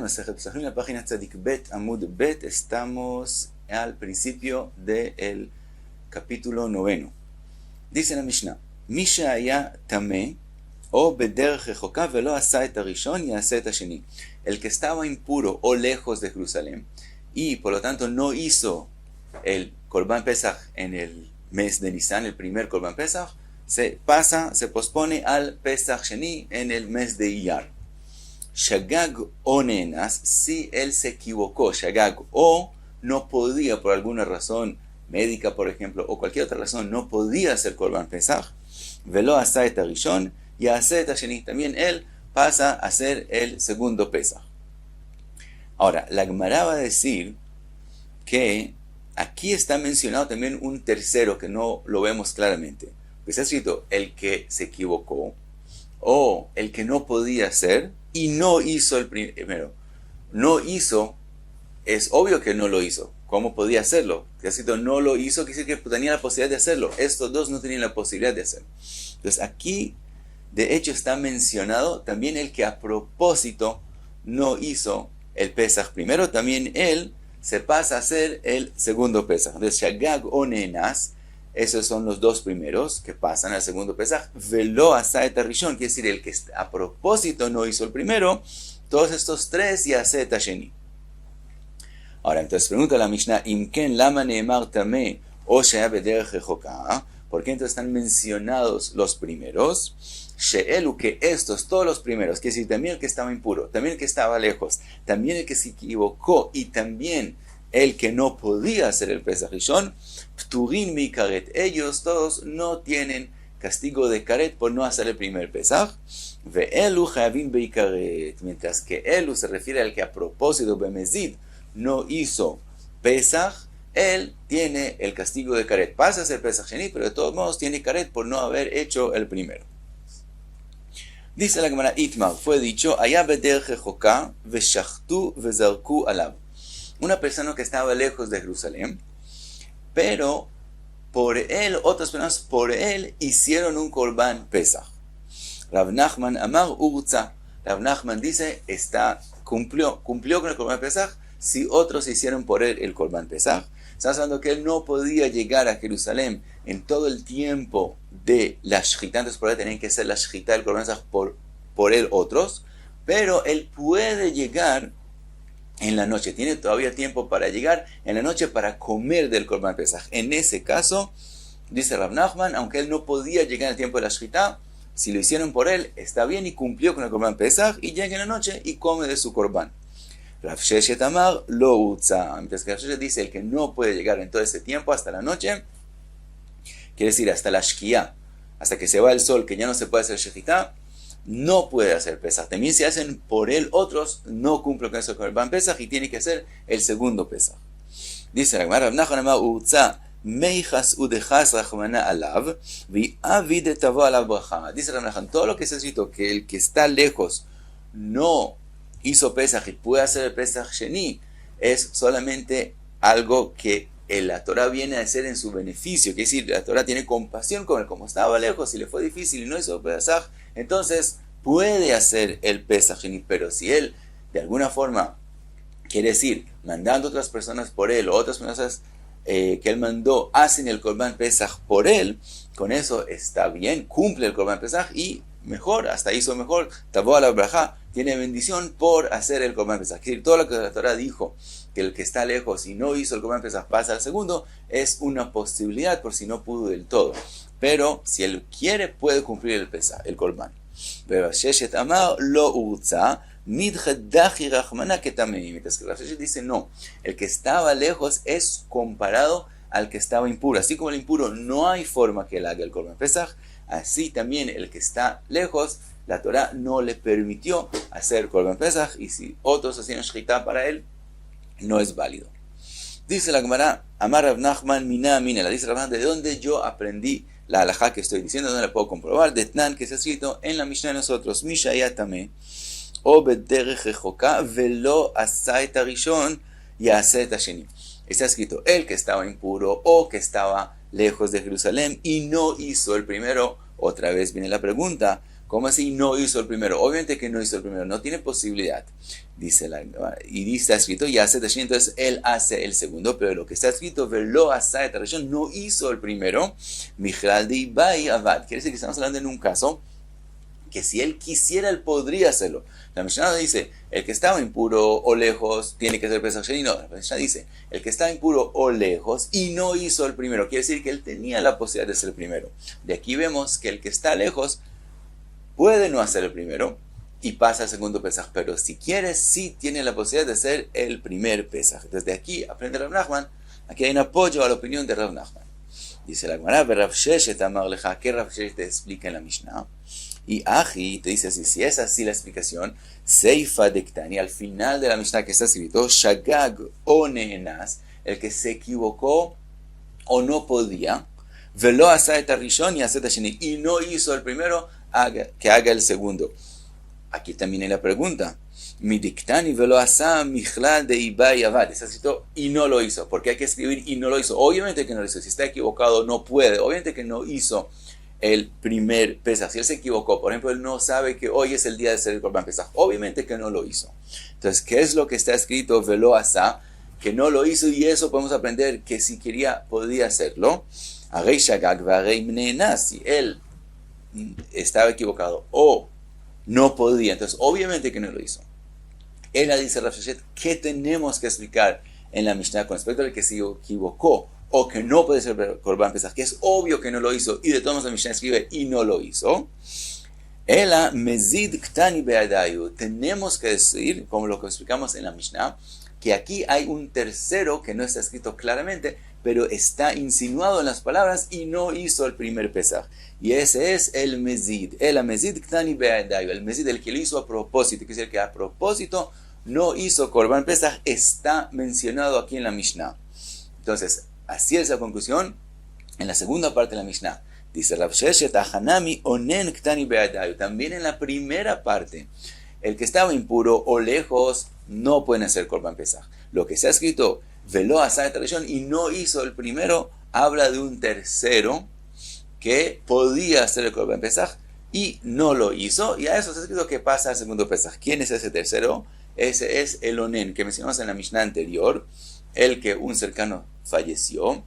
Masejet Pesachim, la página Tzadik Bet Amud Bet. Estamos al principio del capítulo 9. Dice la Mishnah: Misha haya tameh o bederech rechoka velo asa et harishon ya'aseh et hasheni. El que estaba impuro o lejos de Jerusalén y por lo tanto no hizo el Korban Pesach en el mes de Nisan, el primer Korban Pesach, se pospone al Pesach Sheni en el mes de Iyar. Shagag o nenas, si él se equivocó, Shagag, o no podía por alguna razón médica, por ejemplo, o cualquier otra razón, no podía hacer Korban Pesach, velo asa et harishon ya'aseh et hasheni, también él pasa a hacer el segundo Pesach. Ahora, la Gemara va a decir que aquí está mencionado también un tercero que no lo vemos claramente. Está escrito el que se equivocó o el que no podía hacer y no hizo el primero. No hizo, es obvio que no lo hizo. ¿Cómo podía hacerlo? Está escrito no lo hizo, quiere decir que tenía la posibilidad de hacerlo. Estos dos no tenían la posibilidad de hacerlo. Entonces aquí, de hecho, está mencionado también el que a propósito no hizo el Pesach primero, también él se pasa a hacer el segundo Pesach. Entonces, Shagag o Nenas, esos son los dos primeros que pasan al segundo Pesach. Velo asa et harishon, quiere decir el que a propósito no hizo el primero. Todos estos tres ya'aseh et hasheni. Ahora, entonces pregunta la Mishnah: Imken lama neemar tameh o she'aya bederech rechoka. ¿Por qué entonces están mencionados los primeros? She'elu, que estos, todos los primeros, quiere decir también el que estaba impuro, también el que estaba lejos, también el que se equivocó y también el que no podía hacer el Pesach Rishon, pturin mi karet, ellos todos no tienen castigo de karet por no hacer el primer Pesach. Ve'elu chavim beikaret, mientras que elu se refiere al que a propósito bemezid no hizo Pesach, él tiene el castigo de karet. Pasa a ser Pesach Sheni, pero de todos modos tiene karet por no haber hecho el primero. Dice la Gemara: Itmar, fue dicho, haya bederech rechoka veshachtu vezarku alav. Una persona que estaba lejos de Jerusalén, pero por él, otras personas por él hicieron un Korban Pesach. Rav Nachman amar urza. Rav Nachman dice, cumplió con el Korban Pesach si otros hicieron por él el Korban Pesach. Estamos hablando que él no podía llegar a Jerusalén en todo el tiempo de la Shechita, entonces por él tenían que hacer la Shechita del Korban Pesach por él otros, pero él puede llegar en la noche, tiene todavía tiempo para llegar en la noche para comer del Korban Pesach. En ese caso, dice Rav Nachman, aunque él no podía llegar en el tiempo de la Shechita, si lo hicieron por él, está bien y cumplió con el Korban Pesach y llega en la noche y come de su Korban. Rav Sheshet amar lo utza, mientras que Rav Sheshet dice el que no puede llegar en todo ese tiempo hasta la noche, quiere decir hasta la Shkia, hasta que se va el sol, que ya no se puede hacer Shechita, no puede hacer Pesach. También si hacen por él otros, no cumple con eso con el Korban Pesach y tiene que hacer el segundo Pesach. Dice la Gemara: Rav Nachman amar utza meijas udejas rachmana alav vi avid tavo alav bracha. Dice Rav Nachman, todo lo que se ha escrito que el que está lejos no hizo Pesach y puede hacer el Pesach Sheni, es solamente algo que la Torah viene a hacer en su beneficio. Quiere decir, la Torah tiene compasión con él, como estaba lejos y le fue difícil y no hizo Pesach, entonces puede hacer el Pesach Sheni. Pero si él de alguna forma, quiere decir, mandando otras personas por él o otras personas que él mandó hacen el Korban Pesach por él, con eso está bien, cumple el Korban Pesach y mejor, hasta hizo mejor, Tavo a la braja, tiene bendición por hacer el Korban Pesach. Es decir, todo lo que la Torah dijo, que el que está lejos y no hizo el Korban Pesach pasa al segundo, es una posibilidad por si no pudo del todo. Pero si él quiere, puede cumplir el Pesach, el Korban. Pero Sheshet amar lo urza, midchedachi rachmana ketamei. Mientras que Rav Sheshet dice no, el que estaba lejos es comparado al que estaba impuro. Así como el impuro no hay forma que él haga el Korban Pesach, así también el que está lejos, la Torah no le permitió hacer Korban Pesach, y si otros hacían Shechita para él, no es válido. Dice la Gemara: amar Rav Nachman mina mina. La dice Rav Nachman, ¿de dónde yo aprendí la halajá que estoy diciendo? ¿Dónde la puedo comprobar? De Tnan, que se ha escrito en la Mishnah de nosotros: Misha haya tameh o bederech rechoka velo asa et harishon ya'aseh et hasheni. Está escrito el que estaba impuro o que estaba lejos de Jerusalén y no hizo el primero. Otra vez viene la pregunta: ¿Cómo así no hizo el primero? Obviamente que no hizo el primero, no tiene posibilidad. Dice y está escrito, y hace Tashini, entonces él hace el segundo, pero lo que está escrito, Velo asa et Rishon, no hizo el primero, Michal de Ibai Avad. Quiere decir que estamos hablando en un caso que si él quisiera, él podría hacerlo. La Mishnah dice, el que estaba impuro o lejos, tiene que ser Pesach Sheni. No, la Mishnah dice, el que estaba impuro o lejos y no hizo el primero. Quiere decir que él tenía la posibilidad de ser el primero. De aquí vemos que el que está lejos puede no hacer el primero y pasa al segundo Pesaj, pero si quiere, sí tiene la posibilidad de ser el primer Pesaj. Desde aquí aprende Rav Nachman, aquí hay un apoyo a la opinión de Rav Nachman. Dice la Gemara, Rav Sheshet amar leja, que Rav Sheshet te explica en la Mishnah. Y Aji te dice así, si es así la explicación, Seifa de Ktani, al final de la Mishnah que está escrito, Shagag o Nehenas, el que se equivocó o no podía, Velo asa et Rishon y asa et Sheni, y no hizo el primero, que haga el segundo. Aquí también hay la pregunta. Mi diktani velo asa michlal de Ibai Avad. Está escrito y no lo hizo. ¿Por qué hay que escribir y no lo hizo? Obviamente que no lo hizo. Si está equivocado, no puede. Obviamente que no hizo el primer Pesaj. Si él se equivocó, por ejemplo, él no sabe que hoy es el día de hacer el Korban Pesaj. Obviamente que no lo hizo. Entonces, ¿qué es lo que está escrito? Velo asa, que no lo hizo, y eso podemos aprender que si quería, podía hacerlo. Arei shagag v'arei mnenas. Si él estaba equivocado o no podía, entonces obviamente que no lo hizo. Él dice Rav Sheshet, ¿qué tenemos que explicar en la Mishnah con respecto al que se equivocó o que no puede ser Korban Pesaj? Que es obvio que no lo hizo y de todos modos la Mishnah escribe y no lo hizo. Ela mezid ktani beadayu. Tenemos que decir, como lo que explicamos en la Mishnah, que aquí hay un tercero que no está escrito claramente, pero está insinuado en las palabras y no hizo el primer Pesaj. Y ese es el mezid. El mezid ktani beadayu. El mezid, el que lo hizo a propósito, que es el que a propósito no hizo Korban Pesaj, está mencionado aquí en la Mishnah. Entonces, así es la conclusión en la segunda parte de la Mishnah. Dice Rav Sheshet, Hanami onen ktani beadayu. También en la primera parte, el que estaba impuro o lejos no pueden hacer Korban Pesaj. Lo que se ha escrito, Velo asa et Rishon, y no hizo el primero, habla de un tercero que podía hacer el Korban Pesaj y no lo hizo. Y a eso se ha escrito que pasa al segundo Pesaj. ¿Quién es ese tercero? Ese es el onen que mencionamos en la Mishnah anterior, el que un cercano falleció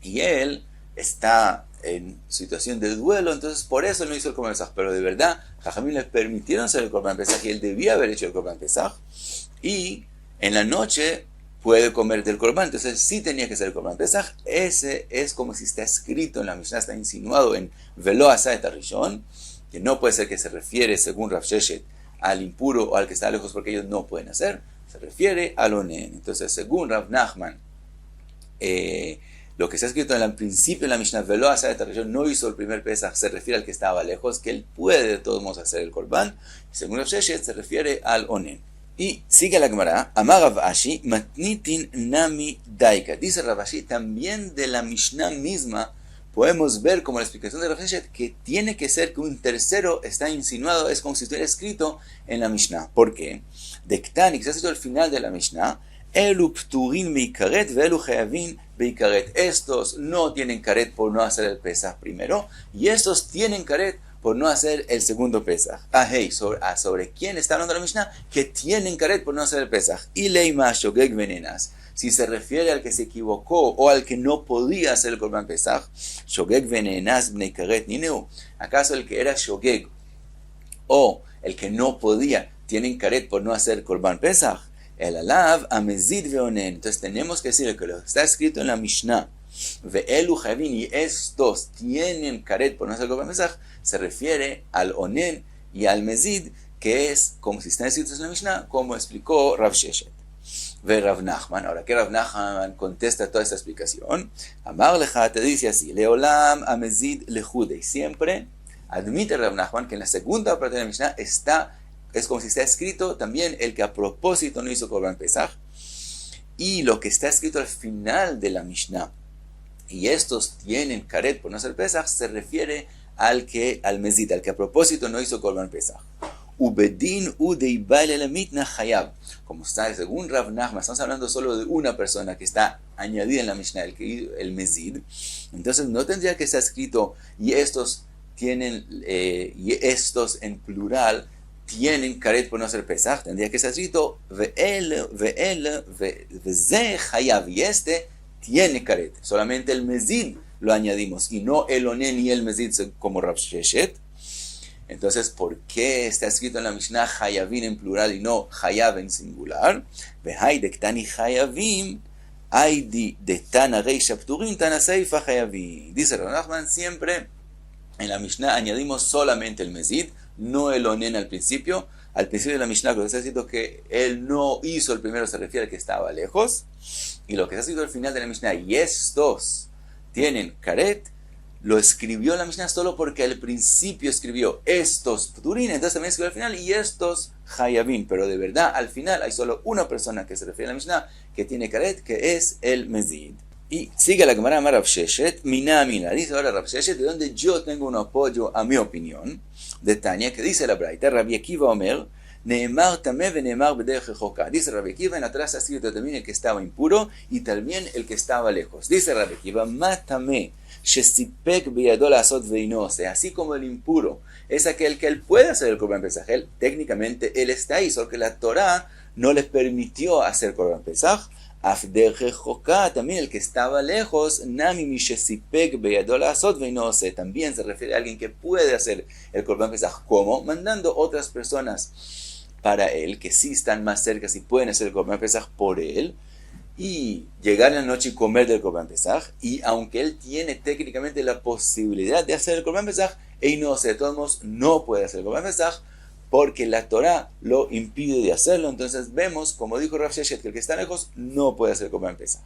y él está en situación de duelo, entonces por eso no hizo el Korban Pesaj, pero de verdad Jajamim le permitieron hacer el Korban Pesaj y él debía haber hecho el Korban Pesaj, y en la noche puede comer del Korban, entonces sí tenía que hacer el Korban Pesaj. Ese es como si está escrito en la Mishnah, está insinuado en Velo asa et Rishon, que no puede ser que se refiere, según Rav Sheshet, al impuro o al que está lejos, porque ellos no pueden hacer, se refiere al onen. Entonces, según Rav Nachman, lo que está escrito en el principio de la Mishnah, Velo asa et Rishon, no hizo el primer Pesaj, se refiere al que estaba lejos, que él puede de todos modos hacer el Korban. Según Rav Sheshet, se refiere al onen. Y sigue la Gemara, Amar Rav Ashi, matnitin nami daika. Dice Rav Ashi, también de la Mishnah misma podemos ver como la explicación de Rav Sheshet que tiene que ser que un tercero está insinuado, es como si estuviera escrito en la Mishnah. ¿Por qué? De Ktani, que está escrito al final de la Mishnah, Elu pturin beikaret velu chayavin beikaret. Estos no tienen karet por no hacer el Pesaj primero, y estos tienen karet por no hacer el segundo Pesaj. ¿Sobre quién está hablando la Mishnah? Que tienen karet por no hacer el Pesaj. Y leima shogeg venenas. Si se refiere al que se equivocó o al que no podía hacer el Korban Pesaj, shogeg venenas bnei karet nineu. ¿Acaso el que era shogeg o el que no podía tienen karet por no hacer Korban Pesaj? El alav amezid veonen. Entonces tenemos que decir que lo que está escrito en la Mishnah, ve'elu chavin, y estos tienen karet por no hacer Korban Pesaj, se refiere al onen y al mezid, que es como si están escritos en la Mishnah, como explicó Rav Sheshet. Ve Rav Nachman. Ahora que Rav Nachman contesta toda esta explicación, Amar leja te dice así, leolam amezid lejudei. Siempre admite Rav Nachman que en la segunda parte de la Mishnah es como si está escrito también el que a propósito no hizo Korban Pesaj, y lo que está escrito al final de la Mishnah, y estos tienen karet por no hacer Pesaj, se refiere al mezid, al que a propósito no hizo Korban Pesaj. Ubedin udeibail elamitna hayab. Como está, según Rav Nachman, estamos hablando solo de una persona que está añadida en la Mishnah, el mezid. Entonces no tendría que estar escrito y estos tienen, y estos en plural, tienen karet por no ser Pesaj, tendría que estar escrito ve'el, ve'ze hayav, y este tiene karet. Solamente el mezid lo añadimos, y no el onen y el mezid como Rav Sheshet. Entonces, ¿por qué está escrito en la Mishnah hayavin en plural y no hayav en singular? Ve'hay dektani hayavim, hay de tana reisha pturin, tana seifa hayavim. Dice Rav Nachman, siempre en la Mishnah añadimos solamente el mezid, no el onen al principio. Al principio de la Mishnah, cuando está escrito que él no hizo el primero, se refiere al que estaba lejos. Y lo que está escrito al final de la Mishnah, y estos tienen karet, lo escribió la Mishnah solo porque al principio escribió estos pturin, entonces también escribió al final y estos hayavim. Pero de verdad, al final hay solo una persona que se refiere a la Mishnah que tiene karet, que es el mezid. Y sigue la Gemara Rav Sheshet, Minamina, dice ahora Rav Sheshet, de donde yo tengo un apoyo a mi opinión, de Tania, que dice la Braita, Rabbi Akiva Omer, Neemar tameh ve neemar bederech rechoka. Dice Rabbi Akiva, en atrás ha escrito también el que estaba impuro y también el que estaba lejos. Dice Rabbi Akiva, Ma tameh shesipek beyado la'asot veino ose. Así como el impuro es aquel que él puede hacer el Korban Pesaj, técnicamente él está ahí, solo que la Torah no le permitió hacer Korban Pesaj. Afder rechoka, también el que estaba lejos, Nami mishesipek beyado la'asot veino ose. También se refiere a alguien que puede hacer el Korban Pesaj, como mandando otras personas para él, que sí están más cerca, si pueden hacer el Korban Pesaj por él, y llegar en la noche y comer del Korban Pesaj, y aunque él tiene técnicamente la posibilidad de hacer el Korban Pesaj, él no, de todos modos, no puede hacer el Korban Pesaj, porque la Torah lo impide de hacerlo. Entonces vemos, como dijo Rav Sheshet, que el que está lejos no puede hacer el Korban Pesaj.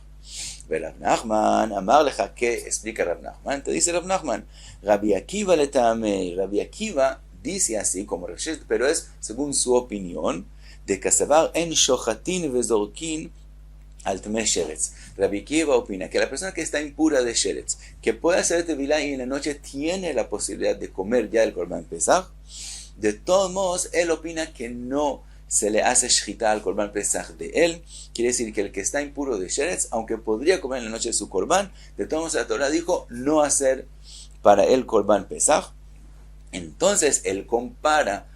Rav Nachman, Amar leja, ¿qué explica Rav Nachman? Te dice Rav Nachman, Rabbi Akiva le tamei, Rabbi Akiva dice así como Rav Sheshet, pero es según su opinión, de Kasavar en shochatin vezorkin al tameh sheretz. Rabbi Akiva opina que la persona que está impura de sheretz, que puede hacer tevilá y en la noche tiene la posibilidad de comer ya el Korban Pesaj, de todos modos, él opina que no se le hace shchita al Korban Pesaj de él. Quiere decir que el que está impuro de sheretz, aunque podría comer en la noche su Korban, de todos modos la Torah dijo no hacer para él Korban Pesaj. Entonces él compara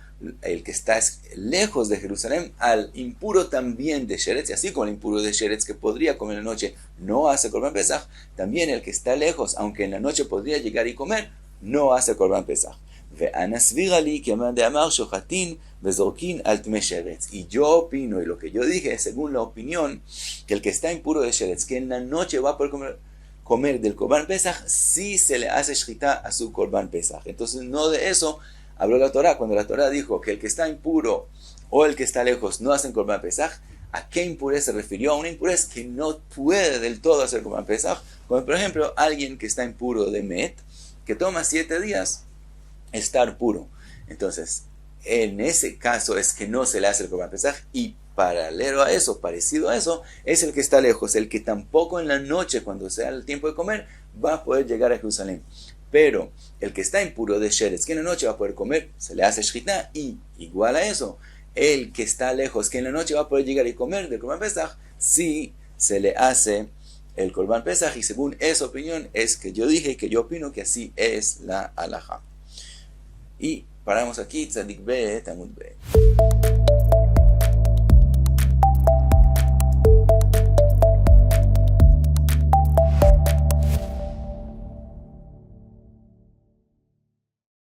el que está lejos de Jerusalén al impuro también de sheretz, y así como el impuro de sheretz que podría comer en la noche no hace Korban Pesaj, también el que está lejos, aunque en la noche podría llegar y comer, no hace Korban Pesaj. Y yo opino, y lo que yo dije es según la opinión, que el que está impuro de sheretz, que en la noche va a poder comer del Korban Pesaj, sí se le hace shchita a su Korban Pesaj. Entonces no de eso habló la Torah. Cuando la Torah dijo que el que está impuro o el que está lejos no hacen Korban Pesaj, ¿a qué impureza se refirió? A una impureza que no puede del todo hacer Korban Pesaj, como por ejemplo alguien que está impuro de Met, que toma 7 días estar puro. Entonces, en ese caso es que no se le hace el Korban Pesaj, y paralelo a eso, parecido a eso, es el que está lejos, el que tampoco en la noche, cuando sea el tiempo de comer, va a poder llegar a Jerusalén. Pero el que está impuro de sheretz, que en la noche va a poder comer, se le hace shchita, y igual a eso, el que está lejos, que en la noche va a poder llegar y comer del Korban Pesaj, sí se le hace el Korban Pesaj, y según esa opinión es que yo dije, que yo opino que así es la halajá. Y paramos aquí, Tzadik Bet, Amud Bet.